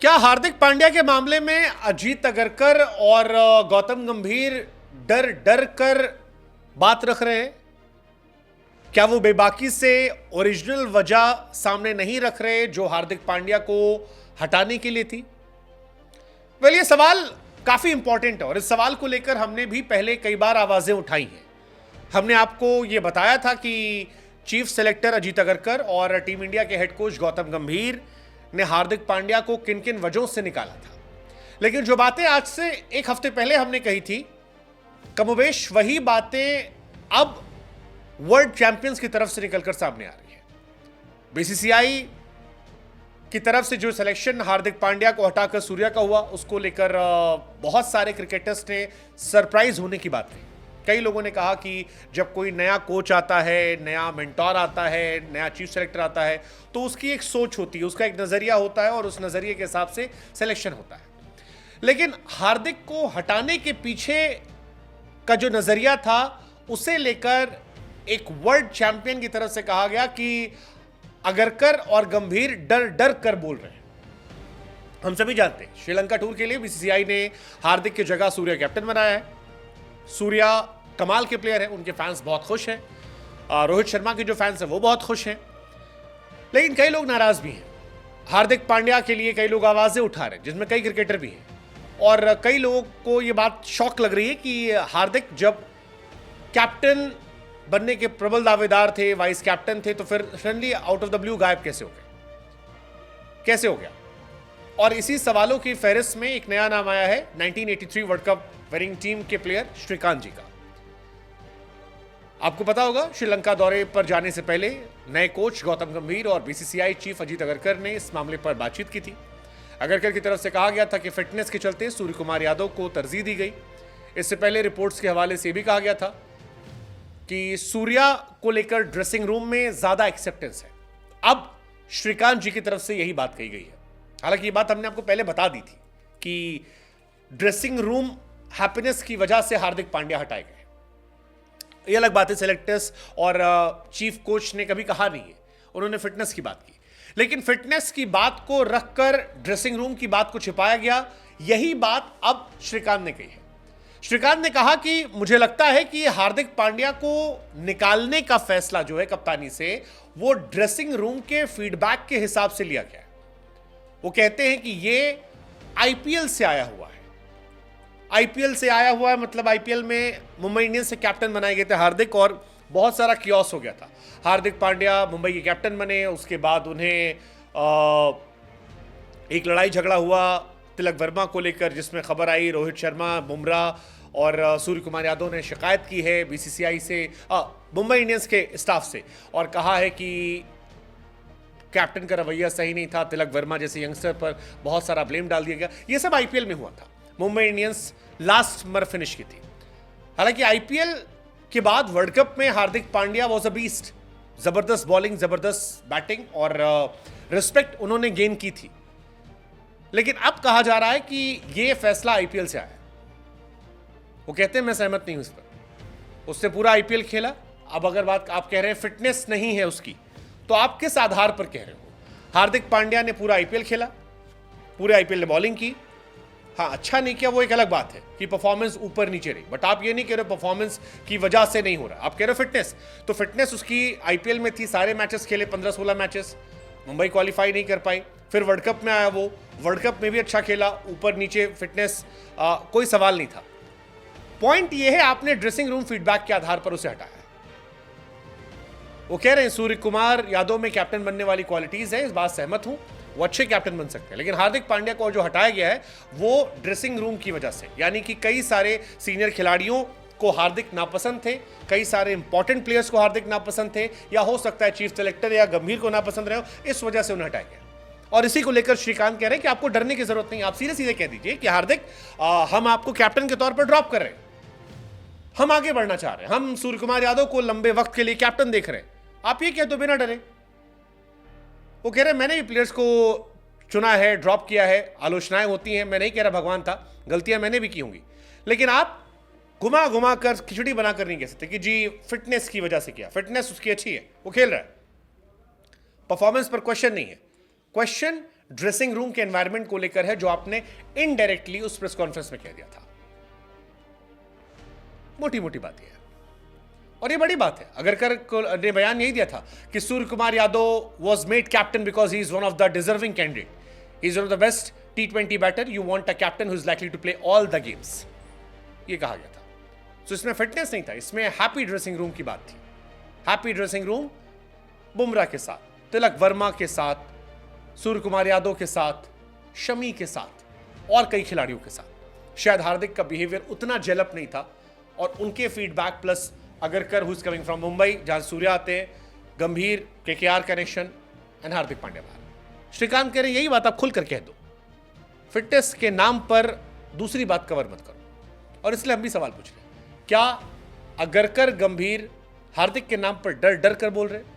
क्या हार्दिक पांड्या के मामले में अजीत अगरकर और गौतम गंभीर डर डर कर बात रख रहे हैं? क्या वो बेबाकी से ओरिजिनल वजह सामने नहीं रख रहे जो हार्दिक पांड्या को हटाने के लिए थी? वेल, ये सवाल काफी इंपॉर्टेंट है और इस सवाल को लेकर हमने भी पहले कई बार आवाजें उठाई हैं। हमने आपको यह बताया था कि चीफ सेलेक्टर अजीत अगरकर और टीम इंडिया के हेड कोच गौतम गंभीर ने हार्दिक पांड्या को किन किन वजहों से निकाला था। लेकिन जो बातें आज से एक हफ्ते पहले हमने कही थी, कमोबेश वही बातें अब वर्ल्ड चैंपियंस की तरफ से निकलकर सामने आ रही है। बीसीसीआई की तरफ से जो सिलेक्शन हार्दिक पांड्या को हटाकर सूर्या का हुआ, उसको लेकर बहुत सारे क्रिकेटर्स ने सरप्राइज होने की बात कही। कई लोगों ने कहा कि जब कोई नया कोच आता है, नया मेंटोर आता है, नया चीफ सेलेक्टर आता है, तो उसकी एक सोच होती है, उसका एक नजरिया होता है और उस नजरिए के हिसाब से सिलेक्शन होता है। लेकिन हार्दिक को हटाने के पीछे का जो नजरिया था, उसे लेकर एक वर्ल्ड चैंपियन की तरफ से कहा गया कि अगरकर और गंभीर डर डर कर बोल रहे हैं। हम सभी जानते हैं श्रीलंका टूर के लिए बीसीसीआई ने हार्दिक की जगह सूर्या कैप्टन बनाया है। सूर्या कमाल के प्लेयर हैं, उनके फैंस बहुत खुश हैं। रोहित शर्मा के जो फैंस हैं वो बहुत खुश हैं। लेकिन कई लोग नाराज भी हैं। हार्दिक पांड्या के लिए कई लोग आवाजें उठा रहे हैं, जिसमें कई क्रिकेटर भी हैं। और कई लोगों को ये बात शॉक लग रही है कि हार्दिक जब कैप्टन बनने के प्रबल दावेदार थे, वाइस कैप्टन थे, तो फिर suddenly out of the blue गायब कैसे हो गए? कैसे हो गया? और इसी सवालों की फहरिस्त में एक नया नाम आया है 1983 वर्ल्ड कप विनिंग टीम के प्लेयर श्रीकांत जी का। आपको पता होगा, श्रीलंका दौरे पर जाने से पहले नए कोच गौतम गंभीर और बीसीसीआई चीफ अजीत अगरकर ने इस मामले पर बातचीत की थी। अगरकर की तरफ से कहा गया था कि फिटनेस के चलते सूर्य कुमार यादव को तरजीह दी गई। इससे पहले रिपोर्ट्स के हवाले से भी कहा गया था कि सूर्या को लेकर ड्रेसिंग रूम में ज्यादा एक्सेप्टेंस है। अब श्रीकांत जी की तरफ से यही बात कही गई है। हालांकि ये बात हमने आपको पहले बता दी थी कि ड्रेसिंग रूम हैप्पीनेस की वजह से हार्दिक पांड्या हटाए गए। ये अलग बात है, सेलेक्टर्स और चीफ कोच ने कभी कहा नहीं है, उन्होंने फिटनेस की बात की। लेकिन फिटनेस की बात को रखकर ड्रेसिंग रूम की बात को छिपाया गया। यही बात अब श्रीकांत ने कही है। श्रीकांत ने कहा कि मुझे लगता है कि हार्दिक पांड्या को निकालने का फैसला जो है कप्तानी से, वो ड्रेसिंग रूम के फीडबैक के हिसाब से लिया गया है। वो कहते हैं कि ये आईपीएल से आया हुआ है। आईपीएल से आया हुआ है मतलब आईपीएल में मुंबई इंडियंस से कैप्टन बनाए गए थे हार्दिक और बहुत सारा कियोस हो गया था। हार्दिक पांड्या मुंबई के कैप्टन बने, उसके बाद उन्हें एक लड़ाई झगड़ा हुआ तिलक वर्मा को लेकर, जिसमें खबर आई रोहित शर्मा, बुमराह और सूर्य कुमार यादव ने शिकायत की है बीसीसीआई से, मुंबई इंडियंस के स्टाफ से, और कहा है कि कैप्टन का रवैया सही नहीं था। तिलक वर्मा जैसे यंगस्टर पर बहुत सारा ब्लेम डाल दिया गया। ये सब आईपीएल में हुआ था। मुंबई इंडियंस लास्ट मर फिनिश की थी। हालांकि आईपीएल के बाद वर्ल्ड कप में Hardik Pandya was a beast. जबरदस्त बॉलिंग, जबरदस्त बैटिंग और रिस्पेक्ट उन्होंने गेन की थी। लेकिन अब कहा जा रहा है कि यह फैसला आईपीएल से आया। वो कहते हैं मैं सहमत नहीं हूं इस पर। उसने पूरा आईपीएल खेला। अब अगर बात आप कह रहे हैं फिटनेस नहीं है उसकी, तो आप किस आधार पर कह रहे हो? हार्दिक पांड्या ने पूरा आईपीएल खेला, पूरे आईपीएल ने बॉलिंग की। हाँ, अच्छा नहीं किया वो एक अलग बात है कि परफॉर्मेंस ऊपर नीचे रही, बट आप ये नहीं कह रहे परफॉर्मेंस की वजह से नहीं हो रहा, आप कह रहे हो फिटनेस। तो फिटनेस उसकी आईपीएल में थी, सारे मैचेस खेले, 15-16 मैचेस। मुंबई क्वालिफाई नहीं कर पाई, फिर वर्ल्ड कप में आया, वो वर्ल्ड कप में भी अच्छा खेला। ऊपर नीचे फिटनेस कोई सवाल नहीं था। पॉइंट ये है आपने ड्रेसिंग रूम फीडबैक के आधार पर उसे हटाया है। वो कह रहे हैं सूर्य कुमार यादव में कैप्टन बनने वाली क्वालिटीज है, इस बात सहमत हूं, वो अच्छे कैप्टन बन सकते हैं। लेकिन हार्दिक पांड्या को जो हटाया गया है वो ड्रेसिंग रूम की वजह से, यानी कि कई सारे सीनियर खिलाड़ियों को हार्दिक नापसंद थे, कई सारे इंपॉर्टेंट प्लेयर्स को हार्दिक नापसंद थे, या हो सकता है चीफ सेलेक्टर या गंभीर को नापसंद रहे हो, इस वजह से उन्हें हटाया गया। और इसी को लेकर श्रीकांत कह रहे हैं कि आपको डरने की जरूरत नहीं, आप सीधे सीधे कह दीजिए कि हार्दिक हम आपको कैप्टन के तौर पर ड्रॉप कर रहे हैं, हम आगे बढ़ना चाह रहे हैं, हम सूर्य कुमार यादव को लंबे वक्त के लिए कैप्टन देख रहे हैं। आप ये कह दो बिना डरे। वो कह रहे हैं मैंने भी प्लेयर्स को चुना है, ड्रॉप किया है, आलोचनाएं होती हैं, मैं नहीं कह रहा भगवान था, गलतियां मैंने भी की होंगी, लेकिन आप घुमा घुमा कर खिचड़ी बनाकर नहीं कह सकते कि जी फिटनेस की वजह से किया। फिटनेस उसकी अच्छी है, वो खेल रहा है, परफॉर्मेंस पर क्वेश्चन नहीं है, क्वेश्चन ड्रेसिंग रूम के एनवायरनमेंट को लेकर है, जो आपने इनडायरेक्टली उस प्रेस कॉन्फ्रेंस में कह दिया था। मोटी मोटी बात यह है, और ये बड़ी बात है। अगरकर ने बयान यही दिया था कि Surya Kumar Yadav was made captain because he is one of the deserving candidate, he is one of the best T20 batter, you want a captain who is likely to play all the games, ये कहा गया था। तो इसमें fitness नहीं था, इसमें happy dressing room की बात थी। हैप्पी ड्रेसिंग रूम बुमराह के साथ, तिलक वर्मा के साथ, सूर्य कुमार यादव के साथ, शमी के साथ और कई खिलाड़ियों के साथ। शायद हार्दिक का बिहेवियर उतना जेलअप नहीं था, और उनके feedback plus Agarkar who is coming from Mumbai, जहां सूर्या आते हैं, गंभीर, KKR connection and Hardik Pandya बाहर। श्रीकांत कह रहे यही बात आप खुलकर कह दो, फिटनेस के नाम पर दूसरी बात कवर मत करो। और इसलिए हम भी सवाल पूछ रहे हैं, क्या अगरकर, गंभीर, हार्दिक के नाम पर डर डर कर बोल रहे हैं?